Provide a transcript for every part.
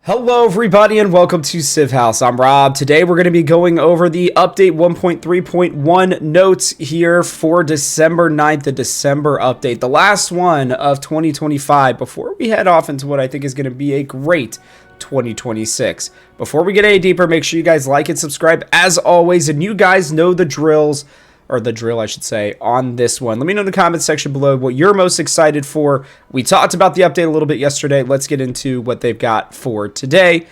Hello everybody and welcome to Civ House. I'm Rob. Today we're going to be going over the update 1.3.1 notes here for December 9th, the December update, the last one of 2025 before we head off into what I think is going to be a great 2026. Before we get any deeper, make sure you guys like and subscribe as always, and you guys know the drills, or the drill, I should say, on this one. Let me know in the comments section below what you're most excited for. We talked about the update a little bit yesterday. Let's get into what they've got for today.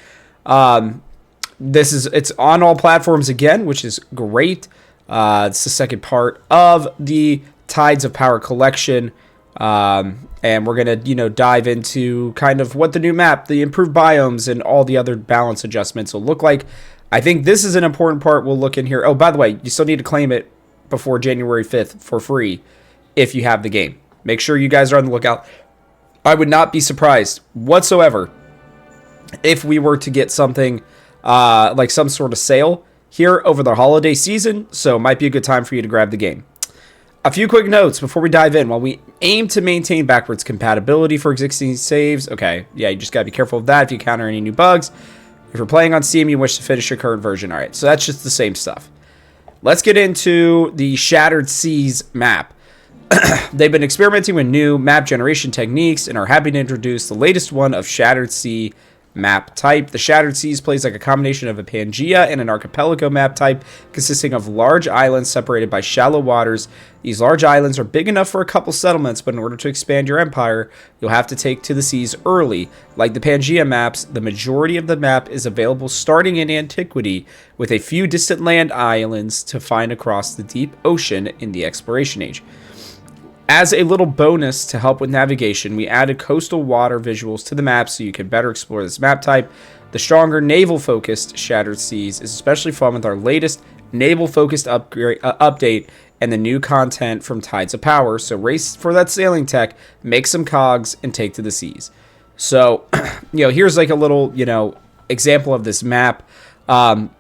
It's on all platforms again, which is great. It's the second part of the Tides of Power collection. And we're going to, dive into kind of what the new map, the improved biomes, and all the other balance adjustments will look like. I think this is an important part we'll look in here. Oh, by the way, you still need to claim it before January 5th for free if you have the game. Make sure you guys are on the lookout. I would not be surprised whatsoever if we were to get something like some sort of sale here over the holiday season, so it might be a good time for you to grab the game. A few quick notes before we dive in. While we aim to maintain backwards compatibility for existing saves, okay, yeah, you just got to be careful of that if you encounter any new bugs. If you're playing on Steam, you wish to finish your current version. All right, so that's just the same stuff. Let's get into the Shattered Seas map. They've been experimenting with new map generation techniques and are happy to introduce the latest one of Shattered Sea map type. The Shattered Seas plays like a combination of a Pangea and an archipelago map type consisting of large islands separated by shallow waters. These large islands are big enough for a couple settlements, but in order to expand your empire, you'll have to take to the seas early. Like the Pangea maps, the majority of the map is available starting in antiquity, with a few distant land islands to find across the deep ocean in the exploration age. As a little bonus to help with navigation, we added coastal water visuals to the map so you can better explore this map type. The stronger naval-focused Shattered Seas is especially fun with our latest naval-focused update and the new content from Tides of Power. So race for that sailing tech, make some cogs, and take to the seas. So, here's like a little, example of this map. Already,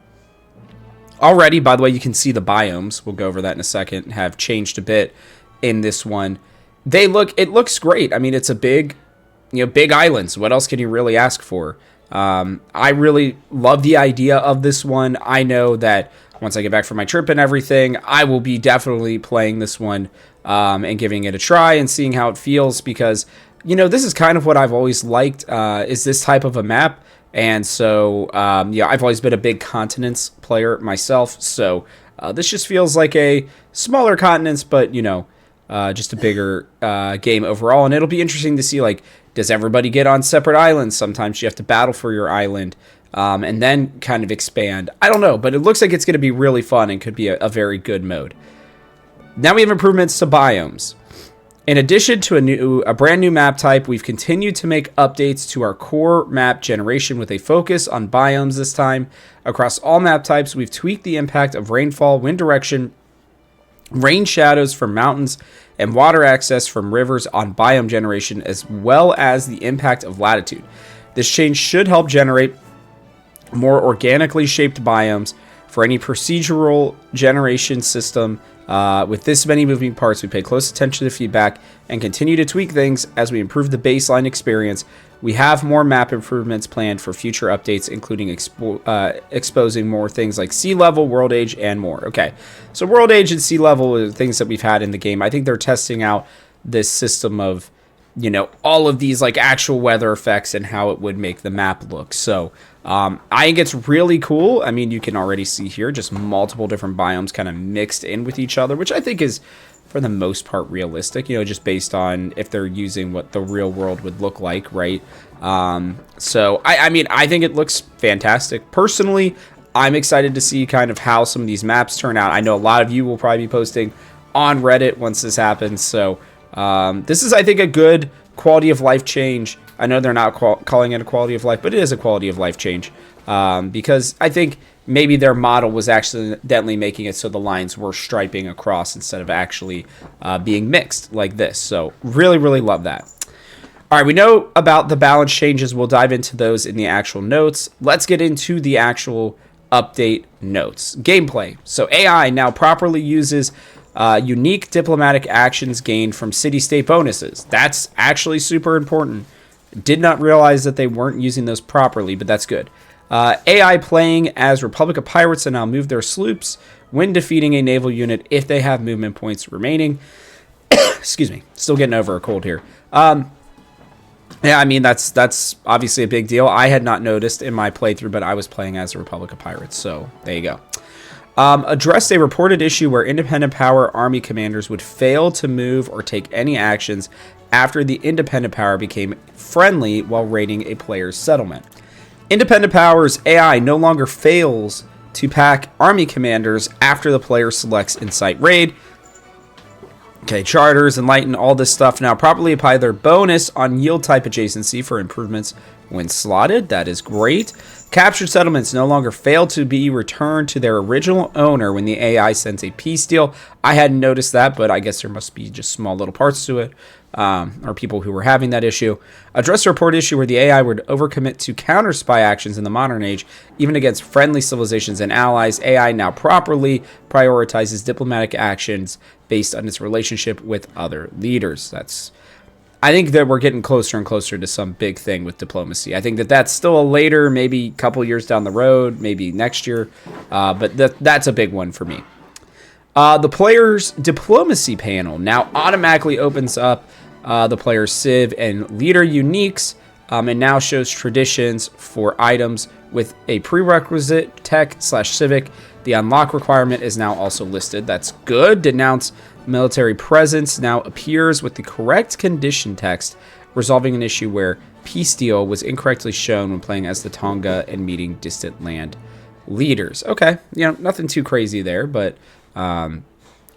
by the way, you can see the biomes. We'll go over that in a second. Have changed a bit in this one. It looks great. I mean, it's a big islands. What else can you really ask for? I really love the idea of this one. I know that once I get back from my trip and everything, I will be definitely playing this one and giving it a try and seeing how it feels, because this is kind of what I've always liked, is this type of a map. And so I've always been a big continents player myself, so this just feels like a smaller continents, but just a bigger game overall. And it'll be interesting to see, like, does everybody get on separate islands? Sometimes you have to battle for your island and then kind of expand. I don't know, but it looks like it's going to be really fun and could be a very good mode. Now we have improvements to biomes. In addition to a brand new map type, we've continued to make updates to our core map generation with a focus on biomes this time. Across all map types, we've tweaked the impact of rainfall, wind direction, rain shadows from mountains, and water access from rivers on biome generation, as well as the impact of latitude. This change should help generate more organically shaped biomes for any procedural generation system. With this many moving parts, we pay close attention to feedback and continue to tweak things as we improve the baseline experience. We have more map improvements planned for future updates, including exposing more things like sea level, world age, and more. Okay, so world age and sea level are things that we've had in the game. I think they're testing out this system of, all of these like actual weather effects and how it would make the map look. So I think it's really cool. I mean, you can already see here just multiple different biomes kind of mixed in with each other, which I think is, for the most part, realistic, just based on if they're using what the real world would look like, right? So, I mean, I think it looks fantastic. Personally, I'm excited to see kind of how some of these maps turn out. I know a lot of you will probably be posting on Reddit once this happens, so this is, I think, a good quality of life change. I know they're not calling it a quality of life, but it is a quality of life change, because I think maybe their model was accidentally making it so the lines were striping across instead of actually being mixed like this. So really, really love that. All right, we know about the balance changes. We'll dive into those in the actual notes. Let's get into the actual update notes. Gameplay. So AI now properly uses unique diplomatic actions gained from city-state bonuses. That's actually super important. Did not realize that they weren't using those properly, but that's good. AI playing as Republic of Pirates and now move their sloops when defeating a naval unit if they have movement points remaining. Excuse me. Still getting over a cold here. Yeah, I mean, that's obviously a big deal. I had not noticed in my playthrough, but I was playing as a Republic of Pirates, so there you go. Addressed a reported issue where independent power army commanders would fail to move or take any actions after the independent power became friendly while raiding a player's settlement. Independent power's AI no longer fails to pack army commanders after the player selects Incite Raid. Okay, charters, enlighten, all this stuff now properly apply their bonus on yield type adjacency for improvements when slotted. That is great. Captured settlements no longer fail to be returned to their original owner when the AI sends a peace deal. I hadn't noticed that, but I guess there must be just small little parts to it, or people who were having that issue. Address a report issue where the AI would overcommit to counter spy actions in the modern age, even against friendly civilizations and allies. AI now properly prioritizes diplomatic actions based on its relationship with other leaders. I think that we're getting closer and closer to some big thing with diplomacy. I think that that's still a later, maybe couple years down the road, maybe next year, but that's a big one for me. The player's diplomacy panel now automatically opens up the player's civ and leader uniques, and now shows traditions for items with a prerequisite tech/civic. The unlock requirement is now also listed. That's good. Denounce military presence now appears with the correct condition text, resolving an issue where peace deal was incorrectly shown when playing as the Tonga and meeting distant land leaders. Okay, nothing too crazy there, but I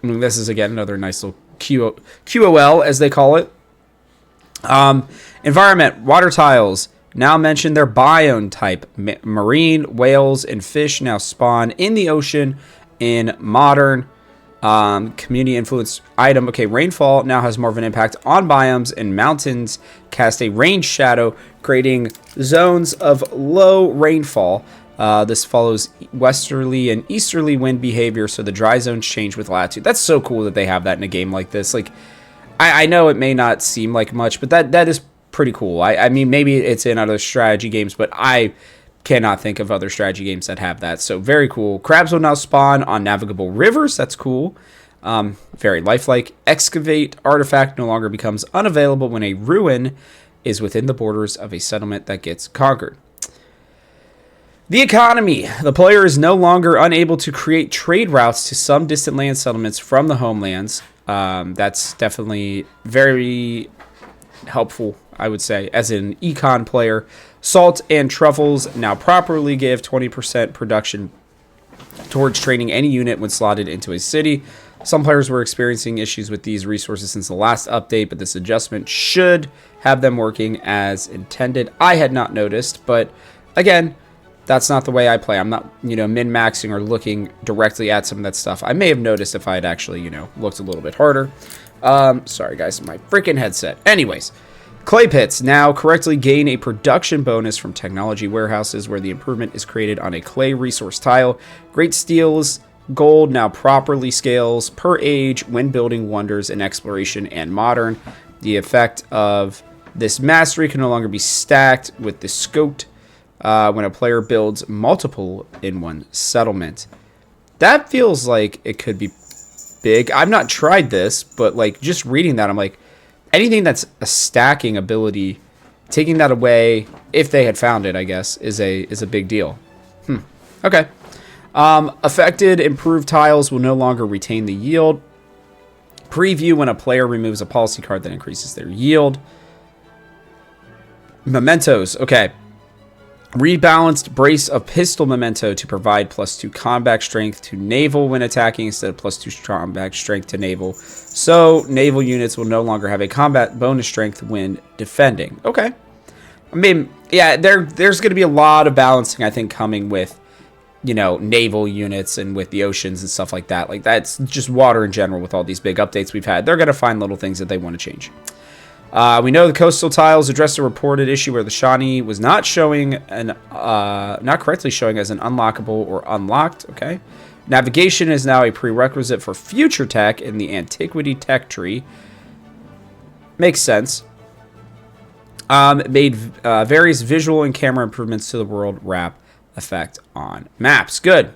mean, this is again another nice little QOL as they call it. Environment, water tiles now mention their biome type. Marine, whales, and fish now spawn in the ocean in modern. Community influence item. Okay, rainfall now has more of an impact on biomes, and mountains cast a rain shadow, creating zones of low rainfall. This follows westerly and easterly wind behavior, so the dry zones change with latitude. That's so cool that they have that in a game like this. Like, I know it may not seem like much, but that is pretty cool. I mean, maybe it's in other strategy games, but I cannot think of other strategy games that have that. So very cool. Crabs will now spawn on navigable rivers. That's cool. Very lifelike. Excavate artifact no longer becomes unavailable when a ruin is within the borders of a settlement that gets conquered. The economy. The player is no longer unable to create trade routes to some distant land settlements from the homelands. That's definitely very helpful, I would say, as an econ player. Salt and truffles now properly give 20% production towards training any unit when slotted into a city. Some players were experiencing issues with these resources since the last update, but this adjustment should have them working as intended. I had not noticed, but again, that's not the way I play. I'm not, min-maxing or looking directly at some of that stuff. I may have noticed if I had actually, looked a little bit harder. Sorry, guys, my freaking headset. Anyways, clay pits now correctly gain a production bonus from technology warehouses where the improvement is created on a clay resource tile. Great steels, gold now properly scales per age when building wonders in exploration and modern. The effect of this mastery can no longer be stacked with the scoped when a player builds multiple in one settlement. That feels like it could be big. I've not tried this, but like just reading that, I'm like, anything that's a stacking ability, taking that away, if they had found it, I guess, is a big deal. Okay. Affected improved tiles will no longer retain the yield. Preview when a player removes a policy card that increases their yield. Mementos. Okay. Rebalanced brace of pistol memento to provide +2 combat strength to naval when attacking instead of +2 combat strength to naval. So naval units will no longer have a combat bonus strength when defending. Okay. I mean, yeah, there's going to be a lot of balancing, I think, coming with, naval units and with the oceans and stuff like that. Like, that's just water in general with all these big updates we've had. They're going to find little things that they want to change. We know the coastal tiles addressed a reported issue where the Shawnee was not correctly showing as an unlockable or unlocked. Okay. Navigation is now a prerequisite for future tech in the antiquity tech tree. Makes sense. Made various visual and camera improvements to the world wrap effect on maps. Good.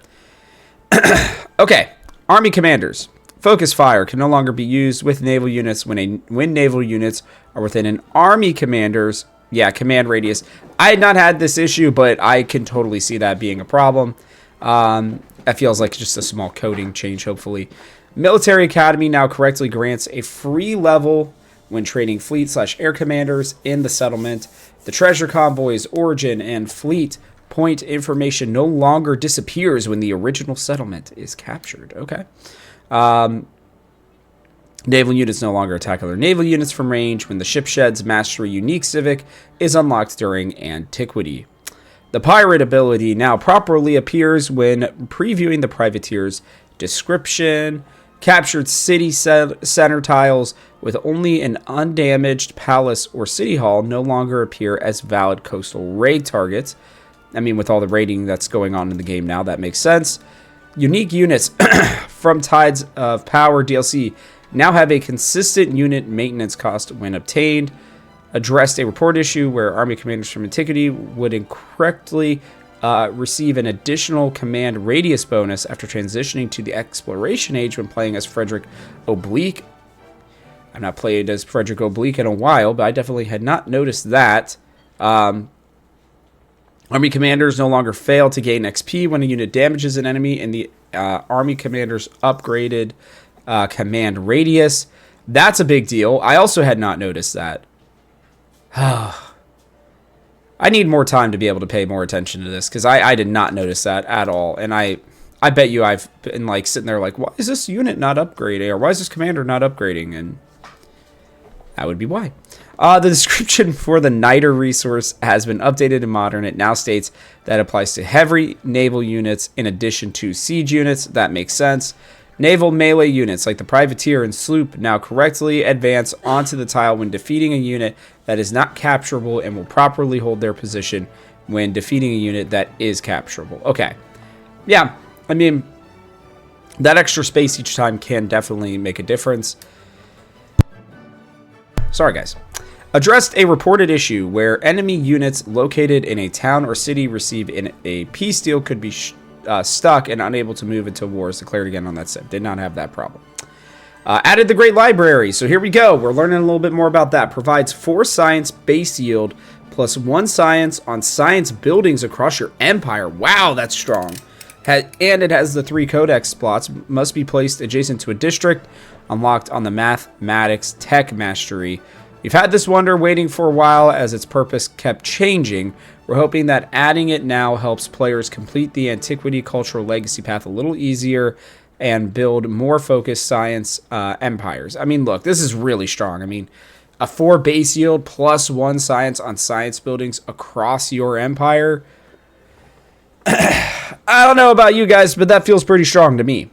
Okay. Army commanders. Focus fire can no longer be used with naval units when naval units are within an army commander's command radius. I had not had this issue, but I can totally see that being a problem. That feels like just a small coding change, hopefully. Military Academy now correctly grants a free level when training fleet/air commanders in the settlement. The treasure convoys, origin, and fleet point information no longer disappears when the original settlement is captured. Okay. Naval units no longer attack other naval units from range when the ship shed's mastery unique civic is unlocked during antiquity. The pirate ability now properly appears when previewing the privateer's description. Captured city center tiles with only an undamaged palace or city hall no longer appear as valid coastal raid targets. I mean, with all the raiding that's going on in the game now, that makes sense. Unique units from Tides of Power DLC now have a consistent unit maintenance cost when obtained. Addressed a report issue where army commanders from antiquity would incorrectly receive an additional command radius bonus after transitioning to the exploration age when playing as Frederick Oblique. I've not played as Frederick Oblique in a while, but I definitely had not noticed that. Army commanders no longer fail to gain XP when a unit damages an enemy in the army commander's upgraded command radius. That's a big deal. I also had not noticed that. I need more time to be able to pay more attention to this because I did not notice that at all. And I bet you I've been like sitting there like, why is this unit not upgrading? Or why is this commander not upgrading? And that would be why. The description for the Niter resource has been updated and modern. It now states that applies to heavy naval units in addition to siege units. That makes sense. Naval melee units like the privateer and sloop now correctly advance onto the tile when defeating a unit that is not capturable and will properly hold their position when defeating a unit that is capturable. Okay. Yeah, I mean, that extra space each time can definitely make a difference. Sorry, guys. Addressed a reported issue where enemy units located in a town or city receive a peace deal could be stuck and unable to move until war is declared again on that set. Did not have that problem. Added the Great Library. So here we go. We're learning a little bit more about that. Provides 4 science base yield plus 1 science on science buildings across your empire. Wow, that's strong. And it has the 3 codex slots. Must be placed adjacent to a district. Unlocked on the mathematics tech mastery. You've had this wonder waiting for a while as its purpose kept changing. We're hoping that adding it now helps players complete the antiquity cultural legacy path a little easier and build more focused science empires. I mean, look, this is really strong. I mean, a 4 base yield plus 1 science on science buildings across your empire. I don't know about you guys, but that feels pretty strong to me.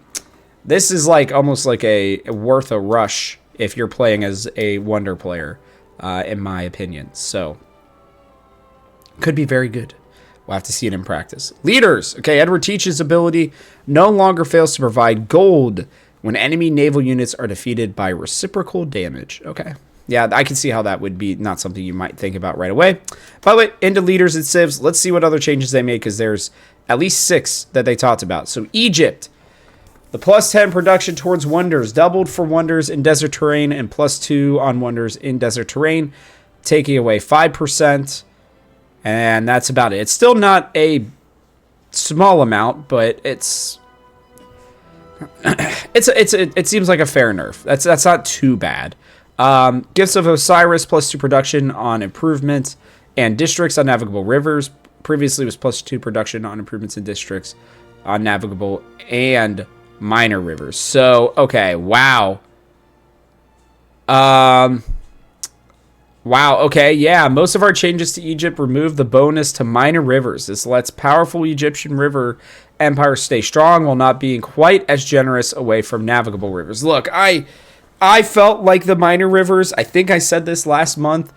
This is like almost like worth a rush if you're playing as a wonder player, in my opinion. So, could be very good. We'll have to see it in practice. Leaders. Okay, Edward Teach's ability no longer fails to provide gold when enemy naval units are defeated by reciprocal damage. Okay. Yeah, I can see how that would be not something you might think about right away. By the way, into leaders and civs. Let's see what other changes they made because there's at least 6 that they talked about. So, Egypt. The plus 10 production towards wonders doubled for wonders in desert terrain and plus 2 on wonders in desert terrain, taking away 5%. And that's about it. It's still not a small amount, but it seems like a fair nerf. That's not too bad. Gifts of Osiris plus 2 production on improvements and districts on navigable rivers. Previously was plus 2 production on improvements in districts on navigable and minor rivers. So, okay, wow. Wow, okay, yeah. Most of our changes to Egypt remove the bonus to minor rivers. This lets powerful Egyptian river empires stay strong while not being quite as generous away from navigable rivers. Look, I felt like the minor rivers, I think I said this last month,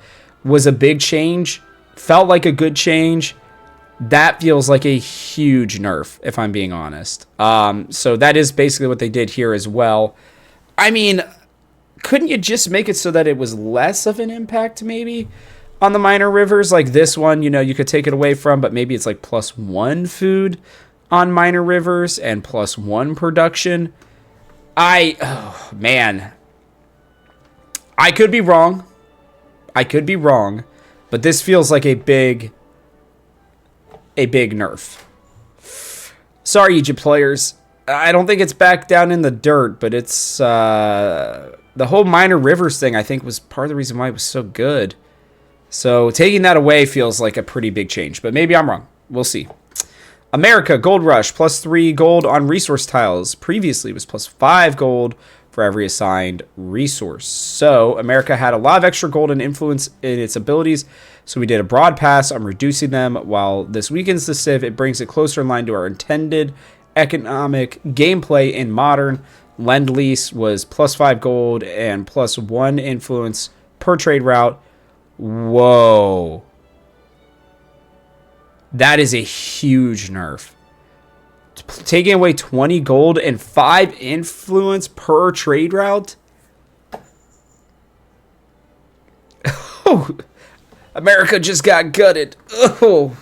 was a big change. Felt like a good change. That feels like a huge nerf, if I'm being honest. So that is basically what they did here as well. I mean, couldn't you just make it so that it was less of an impact, maybe? on the minor rivers. Like this one, you know, you could take it away from, but maybe it's like +1 food on minor rivers and +1 production. Oh man, I could be wrong. But this feels like a big nerf. Sorry, Egypt players. I don't think it's back down in the dirt, but it's the whole minor rivers thing, I think, was part of the reason why it was so good. So taking that away feels like a pretty big change, but maybe I'm wrong. We'll see. America, Gold Rush, +3 gold on resource tiles. Previously, it was +5 gold for every assigned resource. So America had a lot of extra gold and influence in its abilities, so we did a broad pass on reducing them. While this weakens the Civ, it brings it closer in line to our intended economic gameplay in Modern. Lend-Lease was +5 gold and +1 influence per trade route. Whoa. That is a huge nerf. Taking away 20 gold and 5 influence per trade route? Oh, America just got gutted. Oh.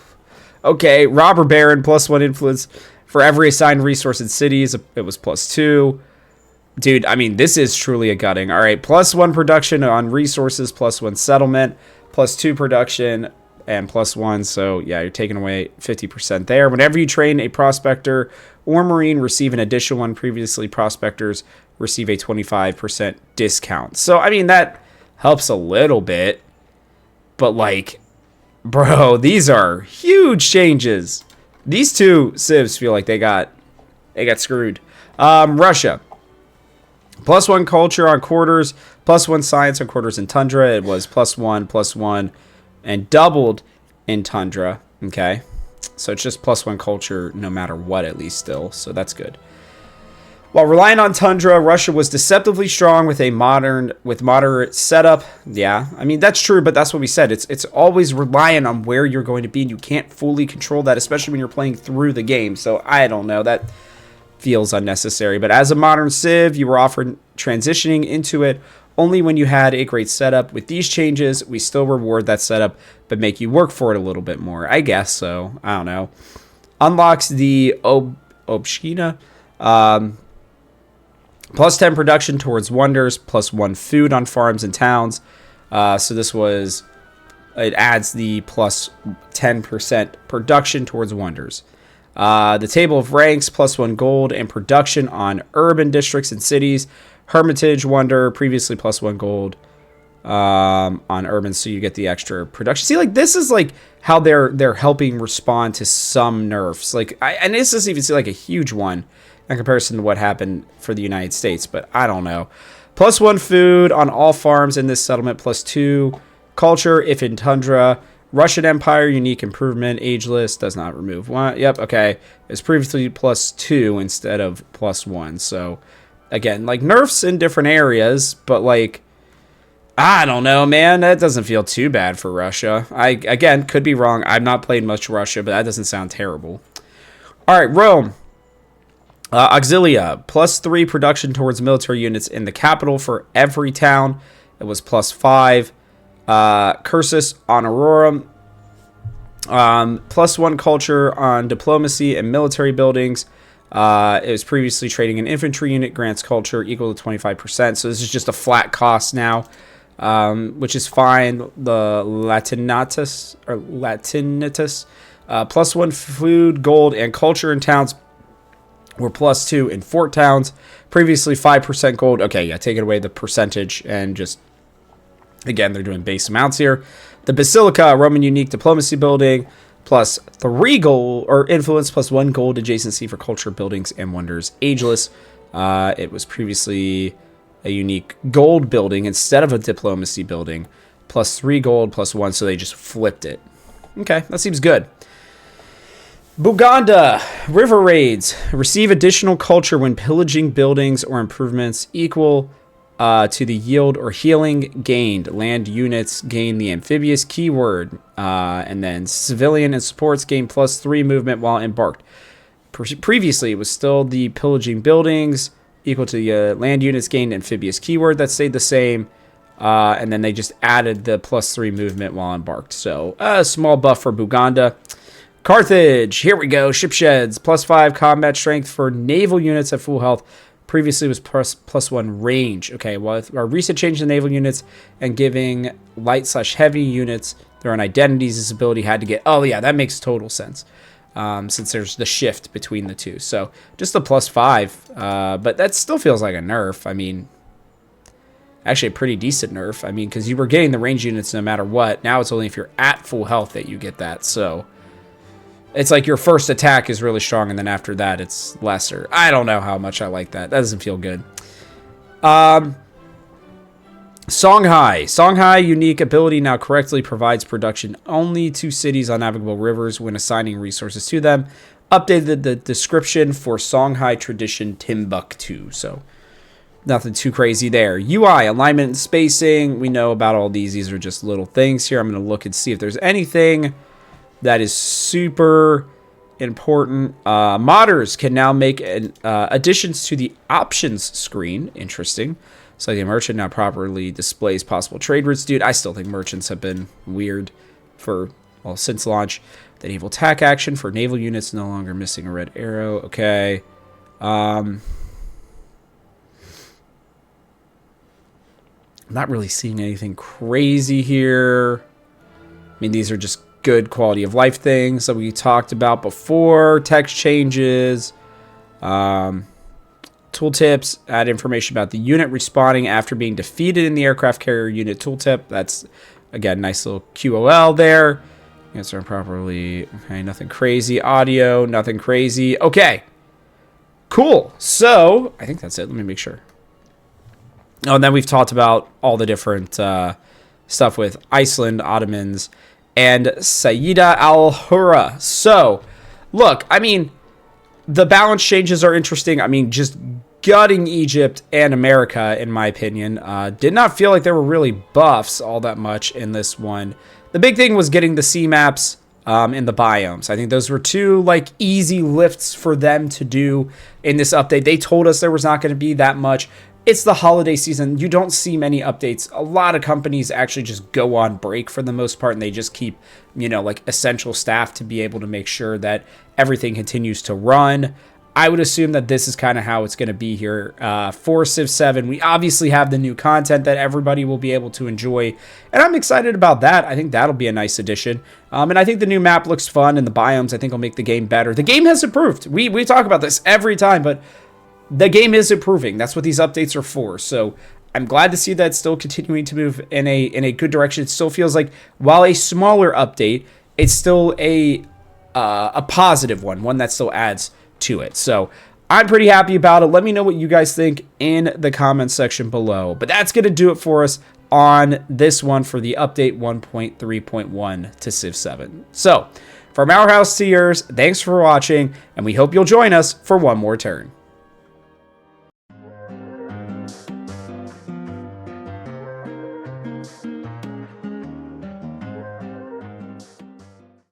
Okay, Robber Baron, +1 influence for every assigned resource in cities. It was +2. Dude, I mean, this is truly a gutting. All right, +1 production on resources, +1 settlement, +2 production, and +1. So, yeah, you're taking away 50% there. Whenever you train a prospector or marine, receive an additional one. Previously, prospectors receive a 25% discount. So, I mean, that helps a little bit. But, like, bro, these are huge changes. These two civs feel like they got screwed. Russia. +1 culture on quarters, +1 science on quarters in tundra. It was +1, and doubled in tundra. Okay, so it's just +1 culture no matter what, at least still. So that's good. While relying on tundra, Russia was deceptively strong with moderate setup. Yeah, I mean that's true, but that's what we said. It's always relying on where you're going to be, and you can't fully control that, especially when you're playing through the game. So I don't know, that feels unnecessary. But as a modern civ, you were offered transitioning into it only when you had a great setup. With these changes, we still reward that setup, but make you work for it a little bit more. I guess so. I don't know. Unlocks the Obshkina. +10 production towards wonders, +1 food on farms and towns. So this was, it adds the +10% production towards wonders. The table of ranks, +1 gold and production on urban districts and cities. Hermitage Wonder, previously +1 gold on urban, so you get the extra production. See, like, this is like how they're helping respond to some nerfs. Like, and this doesn't even seem like a huge one in comparison to what happened for the United States, but I don't know. +1 food on all farms in this settlement, +2 culture if in tundra. Russian Empire, unique improvement, ageless, does not remove one. Yep, okay. It's previously +2 instead of +1. So, again, like, nerfs in different areas, but, like, I don't know, man. That doesn't feel too bad for Russia. Again, could be wrong. I've not played much Russia, but that doesn't sound terrible. All right, Rome. Auxilia, +3 production towards military units in the capital for every town. It was +5. Cursus Honorum, +1 culture on diplomacy and military buildings. It was previously trading an infantry unit, grants culture equal to 25%. So this is just a flat cost now, which is fine. The Latinatus, +1 food, gold, and culture in towns were +2 in fort towns. Previously 5% gold. Okay, yeah, taking away the percentage and just, again, they're doing base amounts here. The Basilica, Roman unique diplomacy building, +3 gold, or influence, +1 gold adjacency for culture buildings and wonders. Ageless. It was previously a unique gold building instead of a diplomacy building. +3 gold, +1, so they just flipped it. Okay, that seems good. Buganda, river raids. Receive additional culture when pillaging buildings or improvements equal to the yield or healing gained. Land units gain the amphibious keyword. And then civilian and supports gain +3 movement while embarked. Previously, it was still the pillaging buildings equal to the land units gained amphibious keyword. That stayed the same. And then they just added the +3 movement while embarked. So a small buff for Buganda. Carthage, here we go. Ship sheds, +5 combat strength for naval units at full health. Previously was +1 range. Okay, well, with our recent change to naval units and giving light/heavy units their own identities, this ability had to get... Oh, yeah, that makes total sense. Since there's the shift between the two. So just a +5. But that still feels like a nerf. I mean, actually a pretty decent nerf. I mean, because you were getting the range units no matter what. Now it's only if you're at full health that you get that. So... it's like your first attack is really strong, and then after that, it's lesser. I don't know how much I like that. That doesn't feel good. Songhai. Songhai unique ability now correctly provides production only to cities on navigable rivers when assigning resources to them. Updated the description for Songhai tradition Timbuktu. So, nothing too crazy there. UI, alignment and spacing. We know about all these. These are just little things here. I'm going to look and see if there's anything... that is super important. Modders can now make additions to the options screen. Interesting. So the merchant now properly displays possible trade routes. Dude, I still think merchants have been weird since launch. The naval attack action for naval units no longer missing a red arrow. Okay. I'm not really seeing anything crazy here. I mean, these are just good quality of life things that we talked about before. Text changes. Tooltips. Add information about the unit respawning after being defeated in the aircraft carrier unit tooltip. That's, again, nice little QOL there. Answer properly. Okay, nothing crazy. Audio, nothing crazy. Okay. Cool. So, I think that's it. Let me make sure. Oh, and then we've talked about all the different stuff with Iceland, Ottomans, and Saida al-Hura. So, look, I mean, the balance changes are interesting. I mean, just gutting Egypt and America, in my opinion. Did not feel like there were really buffs all that much in this one. The big thing was getting the sea maps in the biomes. I think those were two, like, easy lifts for them to do in this update. They told us there was not going to be that much. It's the holiday season. You don't see many updates. A lot of companies actually just go on break for the most part, and they just keep, you know, like essential staff to be able to make sure that everything continues to run. I would assume that this is kind of how it's going to be here for Civ 7. We obviously have the new content that everybody will be able to enjoy, and I'm excited about that. I think that'll be a nice addition. And I think the new map looks fun, and the biomes I think will make the game better. The game has improved. We talk about this every time, but the game is improving. That's what these updates are for. So I'm glad to see that it's still continuing to move in a good direction. It still feels like, while a smaller update, it's still a positive one that still adds to it. So I'm pretty happy about it. Let me know what you guys think in the comments section below. But that's going to do it for us on this one for the update 1.3.1 to Civ 7. So from our house to yours, thanks for watching, and we hope you'll join us for one more turn.